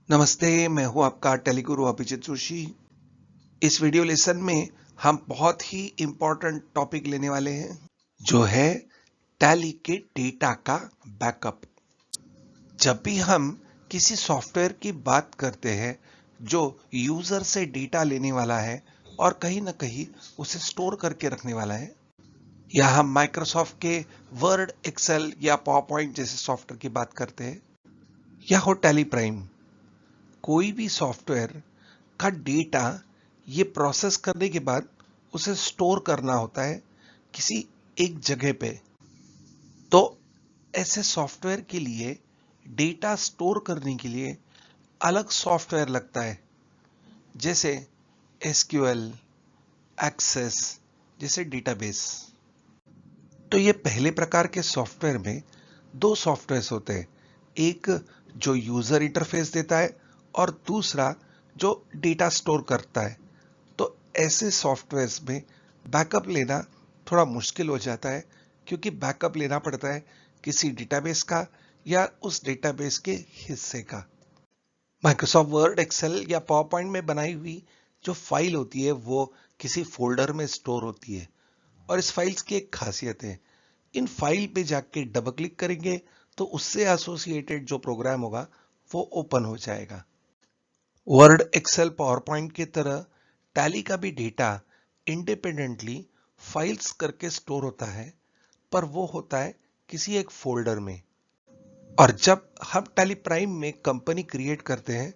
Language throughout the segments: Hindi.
नमस्ते, मैं हूं आपका टेलीगुरु अभिजीत जोशी। इस वीडियो लेसन में हम बहुत ही इम्पोर्टेंट टॉपिक लेने वाले हैं, जो है टैली के डेटा का बैकअप। जब भी हम किसी सॉफ्टवेयर की बात करते हैं जो यूजर से डेटा लेने वाला है और कहीं ना कहीं उसे स्टोर करके रखने वाला है, या हम माइक्रोसॉफ्ट के वर्ड, एक्सेल या पावर पॉइंट जैसे सॉफ्टवेयर की बात करते हैं, या हो टैली प्राइम, कोई भी सॉफ्टवेयर का डेटा ये प्रोसेस करने के बाद उसे स्टोर करना होता है किसी एक जगह पे। तो ऐसे सॉफ्टवेयर के लिए डेटा स्टोर करने के लिए अलग सॉफ्टवेयर लगता है, जैसे एसक्यूएल, एक्सेस जैसे डेटाबेस। तो ये पहले प्रकार के सॉफ्टवेयर में दो सॉफ्टवेयर्स होते हैं, एक जो यूजर इंटरफेस देता है और दूसरा जो डेटा स्टोर करता है। तो ऐसे सॉफ्टवेयर्स में बैकअप लेना थोड़ा मुश्किल हो जाता है, क्योंकि बैकअप लेना पड़ता है किसी डेटाबेस का या उस डेटाबेस के हिस्से का। माइक्रोसॉफ्ट वर्ड, एक्सेल या पावर पॉइंट में बनाई हुई जो फाइल होती है वो किसी फोल्डर में स्टोर होती है, और इस फाइल्स की एक खासियत है, इन फाइल पे जाके डबल क्लिक करेंगे तो उससे एसोसिएटेड जो प्रोग्राम होगा वो ओपन हो जाएगा। वर्ड, एक्सेल, पावर पॉइंट की तरह टैली का भी डेटा इंडिपेंडेंटली फाइल्स करके स्टोर होता है, पर वो होता है किसी एक फोल्डर में। और जब हम टैली प्राइम में कंपनी क्रिएट करते हैं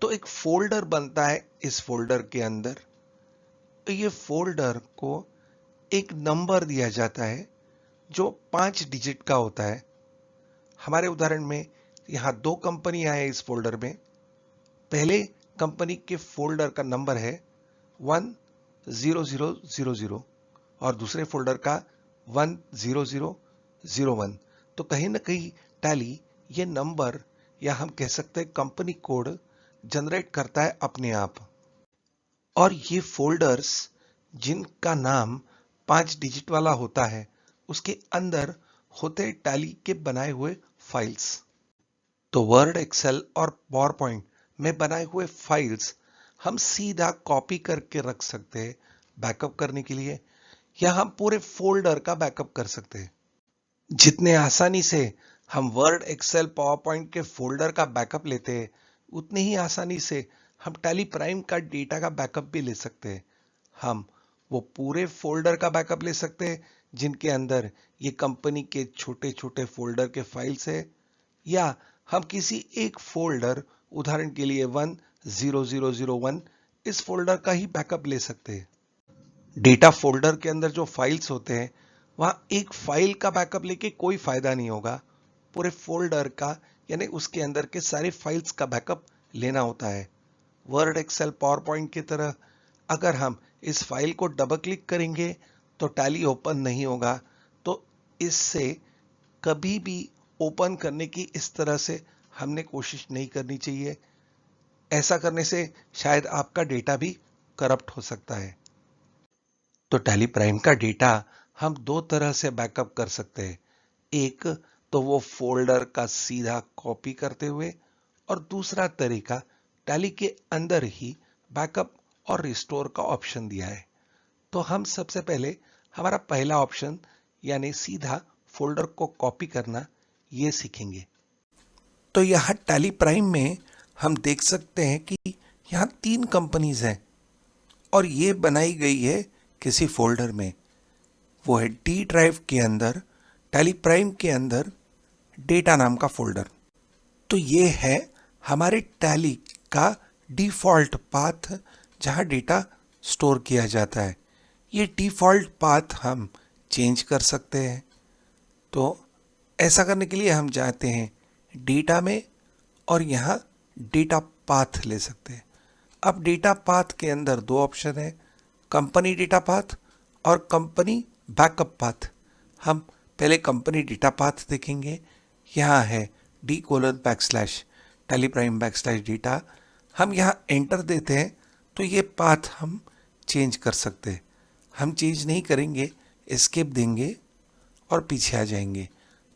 तो एक फोल्डर बनता है। इस फोल्डर के अंदर तो ये फोल्डर को एक नंबर दिया जाता है जो 5 डिजिट का होता है। हमारे उदाहरण में यहां दो कंपनियां हैं इस फोल्डर में। पहले कंपनी के फोल्डर का नंबर है 10000 और दूसरे फोल्डर का 10001। तो कहीं ना कहीं टैली ये नंबर, या हम कह सकते हैं कंपनी कोड, जनरेट करता है अपने आप। और ये फोल्डर्स जिनका नाम 5 डिजिट वाला होता है, उसके अंदर होते टैली के बनाए हुए फाइल्स। तो वर्ड, एक्सेल और पावर पॉइंट में बनाए हुए फाइल्स हम सीधा कॉपी करके रख सकते हैं बैकअप करने के लिए, या हम पूरे फोल्डर का बैकअप कर सकते हैं। जितने आसानी से हम वर्ड, एक्सेल, पावर पॉइंट के फोल्डर का बैकअप लेते हैं, उतनी ही आसानी से हम टैली प्राइम का डेटा का बैकअप भी ले सकते हैं। हम वो पूरे फोल्डर का बैकअप ले सकते हैं जिनके अंदर ये कंपनी के छोटे छोटे फोल्डर के फाइल्स है, या हम किसी एक फोल्डर, उदाहरण के लिए 10001, इस फोल्डर का ही बैकअप ले सकते हैं। डेटा फोल्डर के अंदर जो फाइल्स होते हैं, वहां एक फाइल का बैकअप लेके कोई फायदा नहीं होगा। पूरे फोल्डर का, यानी उसके अंदर के सारे फाइल्स का बैकअप लेना होता है। वर्ड, एक्सेल, पावर पॉइंट की तरह अगर हम इस फाइल को डबल क्लिक करेंगे तो टैली ओपन नहीं होगा। तो इससे कभी भी ओपन करने की इस तरह से हमने कोशिश नहीं करनी चाहिए। ऐसा करने से शायद आपका डेटा भी करप्ट हो सकता है। तो टैली प्राइम का डेटा हम दो तरह से बैकअप कर सकते हैं। एक तो वो फोल्डर का सीधा कॉपी करते हुए, और दूसरा तरीका टैली के अंदर ही बैकअप और रिस्टोर का ऑप्शन दिया है। तो हम सबसे पहले हमारा पहला ऑप्शन, यानी सीधा फोल्डर को कॉपी करना, ये सीखेंगे। तो यहाँ टैली प्राइम में हम देख सकते हैं कि यहाँ 3 कंपनीज हैं और ये बनाई गई है किसी फोल्डर में। वो है डी ड्राइव के अंदर, टैली प्राइम के अंदर डेटा नाम का फोल्डर। तो ये है हमारे टैली का डिफॉल्ट पाथ जहाँ डेटा स्टोर किया जाता है। ये डिफॉल्ट पाथ हम चेंज कर सकते हैं। तो ऐसा करने के लिए हम जाते हैं डेटा में और यहाँ डेटा पाथ ले सकते हैं। अब डेटा पाथ के अंदर दो ऑप्शन है, कंपनी डेटा पाथ और कंपनी बैकअप पाथ। हम पहले कंपनी डेटा पाथ देखेंगे। यहाँ है D:\/ टैली प्राइम / डेटा। हम यहाँ एंटर देते हैं तो ये पाथ हम चेंज कर सकते हैं। हम चेंज नहीं करेंगे, एस्केप देंगे और पीछे आ जाएंगे।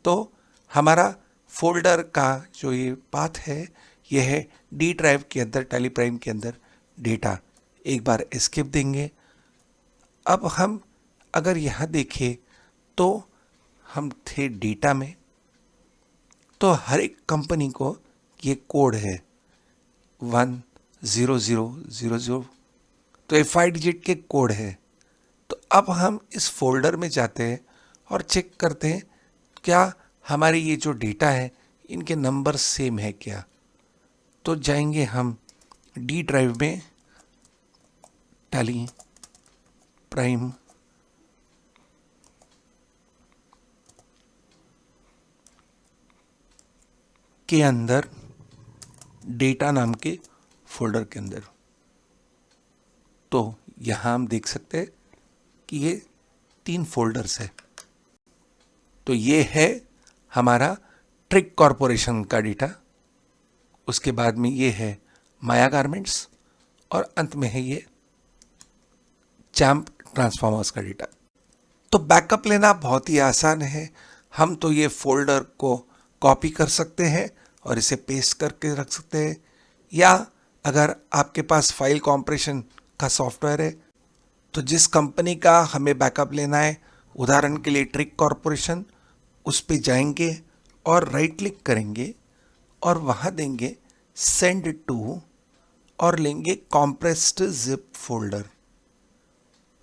तो हमारा फोल्डर का जो ये पाथ है यह है डी ड्राइव के अंदर, टैली प्राइम के अंदर डेटा। एक बार एस्केप देंगे। अब हम अगर यहाँ देखें तो हम थे डेटा में, तो हर एक कंपनी को ये कोड है 10000, तो ये 5 डिजिट के कोड है। तो अब हम इस फोल्डर में जाते हैं और चेक करते हैं क्या हमारे ये जो डेटा है इनके नंबर सेम है क्या। तो जाएंगे हम डी ड्राइव में, टैली प्राइम के अंदर, डेटा नाम के फोल्डर के अंदर। तो यहाँ हम देख सकते हैं कि ये 3 फोल्डर्स है। तो ये है हमारा ट्रिक कॉरपोरेशन का डेटा, उसके बाद में ये है माया गारमेंट्स, और अंत में है ये चैम्प ट्रांसफॉर्मर्स का डेटा। तो बैकअप लेना बहुत ही आसान है। हम तो ये फोल्डर को कॉपी कर सकते हैं और इसे पेस्ट करके रख सकते हैं, या अगर आपके पास फाइल कॉम्प्रेशन का सॉफ्टवेयर है तो जिस कंपनी का हमें बैकअप लेना है, उदाहरण के लिए ट्रिक कॉरपोरेशन, उस पे जाएंगे और राइट क्लिक करेंगे और वहाँ देंगे सेंड टू और लेंगे कॉम्प्रेस्ड जिप फोल्डर।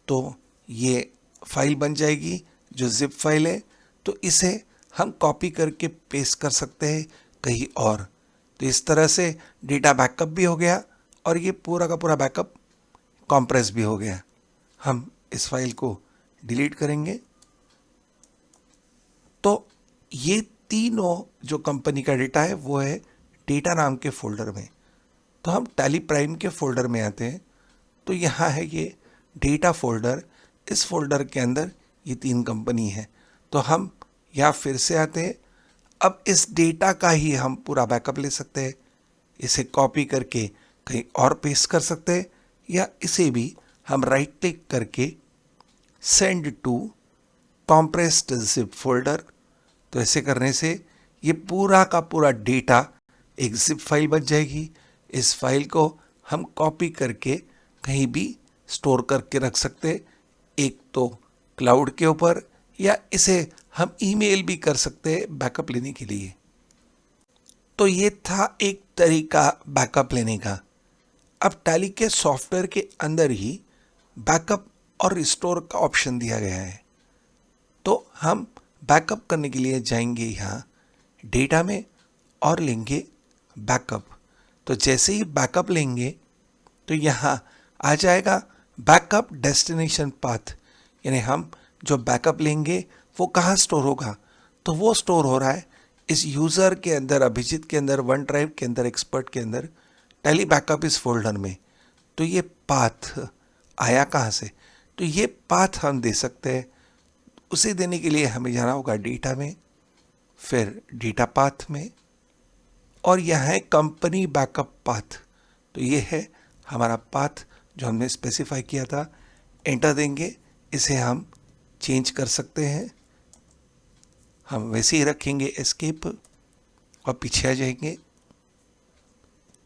तो ये फाइल बन जाएगी जो जिप फाइल है। तो इसे हम कॉपी करके पेस्ट कर सकते हैं कहीं और। तो इस तरह से डेटा बैकअप भी हो गया और ये पूरा का पूरा बैकअप कॉम्प्रेस भी हो गया। हम इस फाइल को डिलीट करेंगे। तो ये तीनों जो कंपनी का डेटा है वो है डेटा नाम के फोल्डर में। तो हम टैली प्राइम के फोल्डर में आते हैं, तो यहाँ है ये डेटा फोल्डर। इस फोल्डर के अंदर ये 3 कंपनी है। तो हम यहाँ फिर से आते हैं। अब इस डेटा का ही हम पूरा बैकअप ले सकते हैं, इसे कॉपी करके कहीं और पेस्ट कर सकते हैं, या इसे भी हम राइट क्लिक करके send to compressed zip folder. तो ऐसे करने से ये पूरा का पूरा डेटा एक जिप फाइल बन जाएगी। इस फाइल को हम कॉपी करके कहीं भी स्टोर करके रख सकते, एक तो क्लाउड के ऊपर, या इसे हम ईमेल भी कर सकते हैं बैकअप लेने के लिए। तो ये था एक तरीका बैकअप लेने का। अब टैली के सॉफ्टवेयर के अंदर ही बैकअप और रिस्टोर का ऑप्शन दिया गया है। तो हम बैकअप करने के लिए जाएंगे यहाँ डेटा में और लेंगे बैकअप। तो जैसे ही बैकअप लेंगे तो यहाँ आ जाएगा बैकअप डेस्टिनेशन पाथ, यानी हम जो बैकअप लेंगे वो कहाँ स्टोर होगा। तो वो स्टोर हो रहा है इस यूज़र के अंदर, अभिजीत के अंदर, वन ड्राइव के अंदर, एक्सपर्ट के अंदर, टैली बैकअप इस फोल्डर में। तो ये पाथ आया कहाँ से, तो ये पाथ हम दे सकते हैं। उसे देने के लिए हमें जाना होगा डेटा में, फिर डेटा पाथ में, और यह है कंपनी बैकअप पाथ। तो ये है हमारा पाथ जो हमने स्पेसिफाई किया था। एंटर देंगे, इसे हम चेंज कर सकते हैं। हम वैसे ही रखेंगे एस्केप और पीछे आ जाएंगे।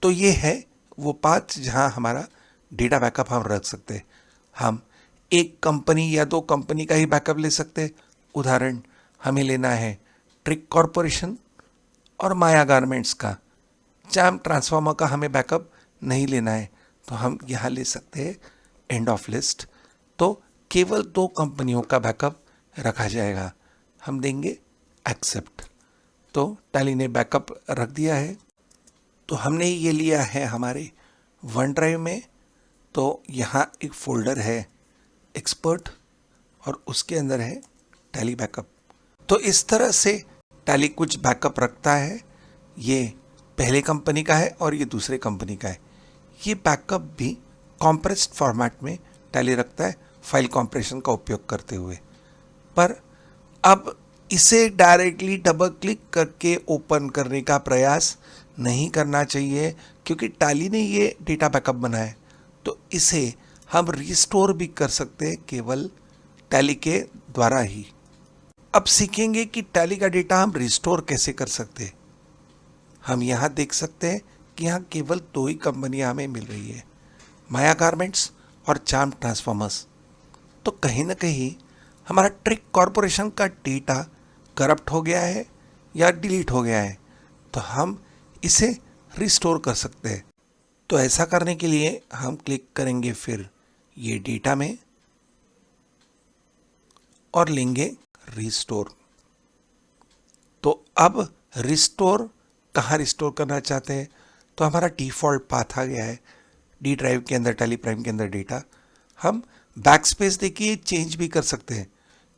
तो ये है वो पाथ जहां हमारा डेटा बैकअप हम रख सकते हैं। हम एक कंपनी या 2 कंपनी का ही बैकअप ले सकते हैं। उदाहरण हमें लेना है ट्रिक कॉरपोरेशन और माया गारमेंट्स का। चैम्प ट्रांसफॉर्मर का हमें बैकअप नहीं लेना है, तो हम यहाँ ले सकते हैं एंड ऑफ लिस्ट। तो केवल 2 कंपनियों का बैकअप रखा जाएगा। हम देंगे एक्सेप्ट। तो टैली ने बैकअप रख दिया है। तो हमने ये लिया है हमारे वन ड्राइव में। तो यहाँ एक फोल्डर है एक्सपर्ट और उसके अंदर है टैली बैकअप। तो इस तरह से टैली कुछ बैकअप रखता है। ये पहले कंपनी का है और ये दूसरे कंपनी का है। ये बैकअप भी कॉम्प्रेस्ड फॉर्मेट में टैली रखता है, फाइल कॉम्प्रेशन का उपयोग करते हुए। पर अब इसे डायरेक्टली डबल क्लिक करके ओपन करने का प्रयास नहीं करना चाहिए, क्योंकि टैली ने ये डेटा बैकअप बनाया है। तो इसे हम रिस्टोर भी कर सकते हैं केवल टैली के द्वारा ही। अब सीखेंगे कि टैली का डेटा हम रिस्टोर कैसे कर सकते हैं। हम यहाँ देख सकते हैं कि यहाँ केवल 2 ही कंपनियाँ हमें मिल रही है, माया गारमेंट्स और चार्म ट्रांसफॉर्मर्स। तो कहीं ना कहीं हमारा ट्रिक कॉरपोरेशन का डेटा करप्ट हो गया है या डिलीट हो गया है, तो हम इसे रिस्टोर कर सकते हैं। तो ऐसा करने के लिए हम क्लिक करेंगे फिर ये डेटा में और लेंगे रिस्टोर। तो अब रिस्टोर कहाँ रिस्टोर करना चाहते हैं, तो हमारा डिफ़ॉल्ट पाथ आ गया है डी ड्राइव के अंदर, टैली प्राइम के अंदर डेटा। हम बैक स्पेस देखिए चेंज भी कर सकते हैं,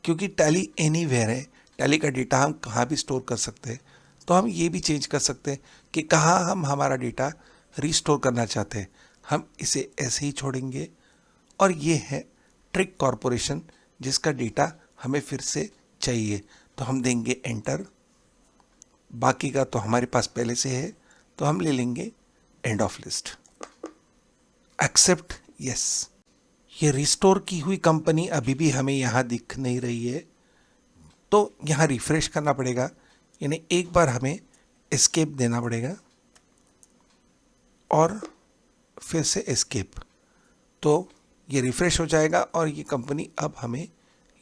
क्योंकि टैली एनीवेयर है, टैली का डेटा हम कहाँ भी स्टोर कर सकते हैं। तो हम ये भी चेंज कर सकते हैं कि कहाँ हम हमारा डेटा रिस्टोर करना चाहते हैं। हम इसे ऐसे ही छोड़ेंगे और ये है ट्रिक कॉरपोरेशन जिसका डेटा हमें फिर से चाहिए। तो हम देंगे एंटर, बाकी का तो हमारे पास पहले से है, तो हम ले लेंगे end of list, except yes. ये रिस्टोर की हुई कंपनी अभी भी हमें यहाँ दिख नहीं रही है, तो यहाँ रिफ्रेश करना पड़ेगा, यानी एक बार हमें एस्केप देना पड़ेगा और फिर से एस्केप, तो ये रिफ्रेश हो जाएगा और ये कंपनी अब हमें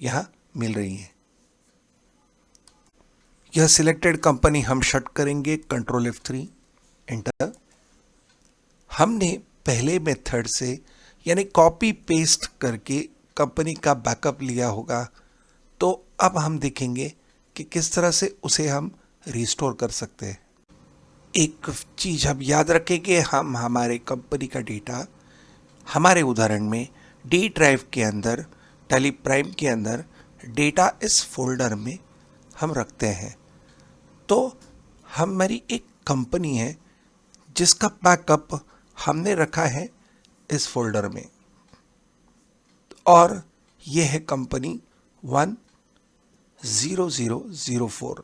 यहाँ मिल रही है। यह सिलेक्टेड कंपनी हम शट करेंगे, कंट्रोल F3 एंटर। हमने पहले मेथड से यानी कॉपी पेस्ट करके कंपनी का बैकअप लिया होगा, तो अब हम देखेंगे कि किस तरह से उसे हम रिस्टोर कर सकते हैं। एक चीज़ हम याद रखें कि हम हमारे कंपनी का डेटा हमारे उदाहरण में डी ड्राइव के अंदर, टैली प्राइम के अंदर डेटा इस फोल्डर में हम रखते हैं। तो हमारी एक कंपनी है जिसका बैकअप हमने रखा है इस फोल्डर में, और ये है कंपनी 10004।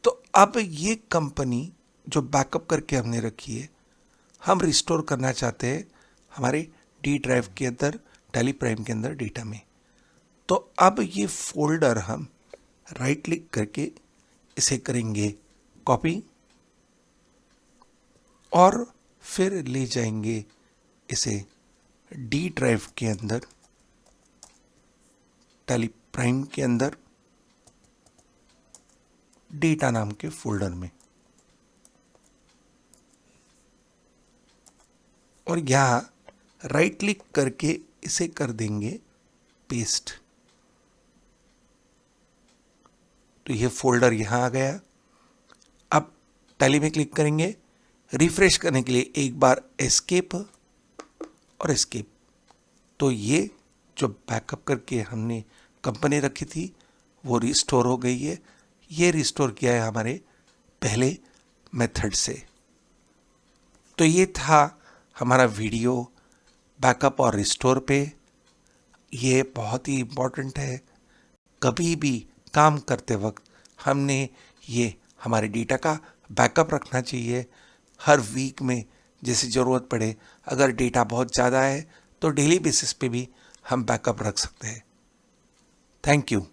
तो अब ये कंपनी जो बैकअप करके हमने रखी है, हम रिस्टोर करना चाहते हैं हमारे डी ड्राइव के अंदर, टैली प्राइम के अंदर डेटा में। तो अब ये फोल्डर हम राइट क्लिक करके इसे करेंगे कॉपी और फिर ले जाएंगे इसे डी ड्राइव के अंदर, टैली प्राइम के अंदर डेटा नाम के फोल्डर में, और यहाँ राइट क्लिक करके इसे कर देंगे पेस्ट। तो ये फोल्डर यहाँ आ गया। अब टैली में क्लिक करेंगे, रिफ्रेश करने के लिए एक बार एस्केप और एस्केप। तो ये जो बैकअप करके हमने कंपनी रखी थी वो रिस्टोर हो गई है। ये रिस्टोर किया है हमारे पहले मेथड से। तो ये था हमारा वीडियो बैकअप और रिस्टोर पे। ये बहुत ही इम्पोर्टेंट है, कभी भी काम करते वक्त हमने ये हमारे डेटा का बैकअप रखना चाहिए। हर वीक में जैसे ज़रूरत पड़े, अगर डेटा बहुत ज़्यादा है तो डेली बेसिस पे भी हम बैकअप रख सकते हैं। Thank you.